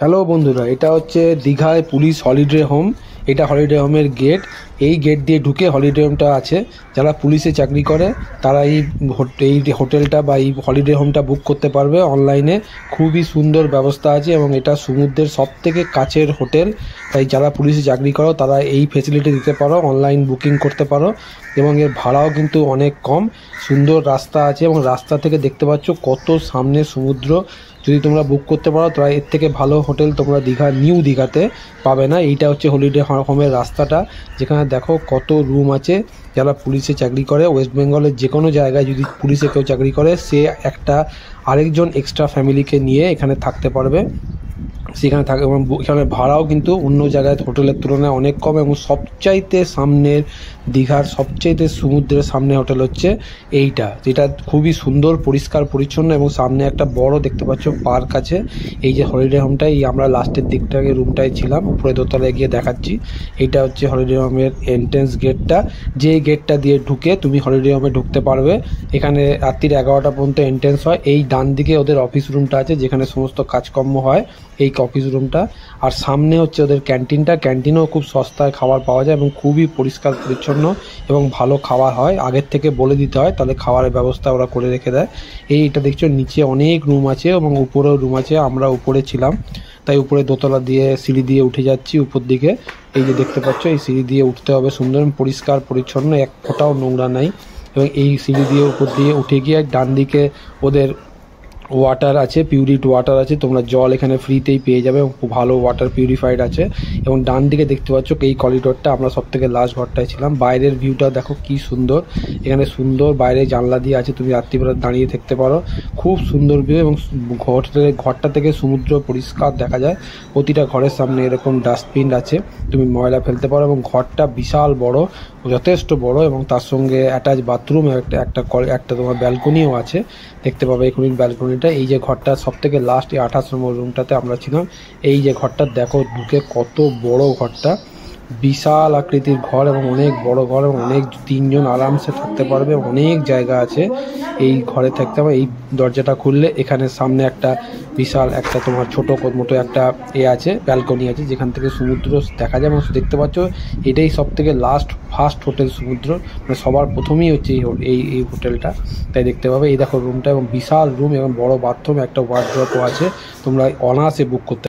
Hello বন্ধুরা, এটা হচ্ছে দীঘায় পুলিশ হলিডে হোম। এটা হলিডে হোমের গেট। এই গেট দিয়ে ঢুকে হলিডে হোমটা আছে। যারা পুলিশে চাকরি করে তারা এই হোটেলটা বা এই হলিডে হোমটা বুক করতে পারবে অনলাইনে। খুবই সুন্দর ব্যবস্থা আছে এবং এটা সমুদ্রের সব থেকে কাছের হোটেল। তাই যারা পুলিশে চাকরি করো তারা এই ফেসিলিটি দিতে পারো, অনলাইন বুকিং করতে পারো এবং এর ভাড়াও কিন্তু অনেক কম। সুন্দর রাস্তা আছে এবং রাস্তা থেকে দেখতে পাচ্ছ কত সামনে সমুদ্র। যদি তোমরা বুক করতে পারো তাহলে এর থেকে ভালো হোটেল তোমরা নিউ দীঘাতে পাবে না। এইটা হচ্ছে হলিডে হোমের রাস্তাটা, যেখানে দেখো কত রুম আছে। যারা পুলিশে চাকরি করে ওয়েস্ট বেঙ্গলের যে কোনো জায়গায় যদি পুলিশে কেউ চাকরি করে সে একটা আরেকজন এক্সট্রা ফ্যামিলিকে নিয়ে এখানে থাকতে পারবে, সেখানে থাকে। এবং এখানে ভাড়াও কিন্তু অন্য জায়গায় হোটেলের তুলনায় অনেক কম এবং সবচাইতে সামনের দীঘার সবচাইতে সমুদ্রের সামনে হোটেল হচ্ছে এইটা, যেটা খুবই সুন্দর, পরিষ্কার পরিচ্ছন্ন এবং সামনে একটা বড় দেখতে পাচ্ছ পার্ক আছে। এই যে হলিডে হোমটাই, আমরা লাস্টের দিকটাকে রুমটায় ছিলাম, উপরে দোতলায় গিয়ে দেখাচ্ছি। এইটা হচ্ছে হলিডে হোমের এন্ট্রেন্স গেটটা, যে গেটটা দিয়ে ঢুকে তুমি হলিডে হোমে ঢুকতে পারবে। এখানে রাত্রির 11টা পর্যন্ত এন্ট্রেন্স হয়। এই ডান দিকে ওদের অফিস রুমটা আছে, যেখানে সমস্ত কাজকর্ম হয়, এই অফিস রুমটা। আর সামনে হচ্ছে ওদের ক্যান্টিনটা। ক্যান্টিনেও খুব সস্তায় খাবার পাওয়া যায় এবং খুবই পরিষ্কার পরিচ্ছন্ন এবং ভালো খাবার হয়। আগের থেকে বলে দিতে হয়, তাহলে খাবারের ব্যবস্থা ওরা করে রেখে দেয়। এইটা দেখছো নিচে অনেক রুম আছে এবং উপরেও রুম আছে। আমরা উপরে ছিলাম তাই উপরে দোতলা দিয়ে সিঁড়ি দিয়ে উঠে যাচ্ছি উপর দিকে। এই যে দেখতে পাচ্ছ, এই সিঁড়ি দিয়ে উঠতে হবে, সুন্দর পরিষ্কার পরিচ্ছন্ন, এক ফোঁটাও নোংরা নাই। এবং এই সিঁড়ি দিয়ে উপর দিয়ে উঠে গিয়ে ডান দিকে ওদের ওয়াটার আছে, পিউরিড ওয়াটার আছে। তোমরা জল এখানে ফ্রিতেই পেয়ে যাবে এবং খুব ভালো ওয়াটার পিউরিফাইড আছে। এবং ডান দিকে দেখতে পাচ্ছ এই করিডোরটা, আমরা সব থেকে লাস্ট ঘরটায় ছিলাম। বাইরের ভিউটা দেখো কি সুন্দর, এখানে সুন্দর বাইরে জানলা দিয়ে আছে, তুমি রাত্রিবেলা দাঁড়িয়ে থাকতে পারো। খুব সুন্দর ভিউ এবং ঘরটা থেকে সমুদ্র পরিষ্কার দেখা যায়। প্রতিটা ঘরের সামনে এরকম ডাস্টবিন আছে, তুমি ময়লা ফেলতে পারো। এবং ঘরটা বিশাল বড়, যথেষ্ট বড়, এবং তার সঙ্গে অ্যাটাচ বাথরুম, একটা তোমার ব্যালকনিও আছে, দেখতে পাবে এখনই ব্যালকনিটা। এই যে ঘরটা সব থেকে লাস্ট 28 নম্বর রুমটাতে আমরা ছিলাম। এই যে ঘরটা দেখো ঢুকে কত বড় ঘরটা, বিশাল আকৃতির ঘর এবং অনেক বড় ঘর এবং অনেক 3 জন আরামসে থাকতে পারবে, অনেক জায়গা আছে এই ঘরে থাকতে হবে। এই দরজাটা খুললে এখানে সামনে একটা বিশাল একটা তোমার ছোটো মতো একটা আছে, ব্যালকনি আছে, যেখান থেকে সমুদ্র দেখা যায়। এবং দেখতে পাচ্ছ এটাই সব থেকে ফার্স্ট হোটেল সমুদ্র, মানে সবার প্রথমেই হচ্ছে এই হোটেলটা, তাই দেখতে পাবে। এই দেখো রুমটা এবং বিশাল রুম এবং বড় বাথরুম, একটা ওয়ার্ডরোবও আছে, তোমরা অনায়াসে বুক করতে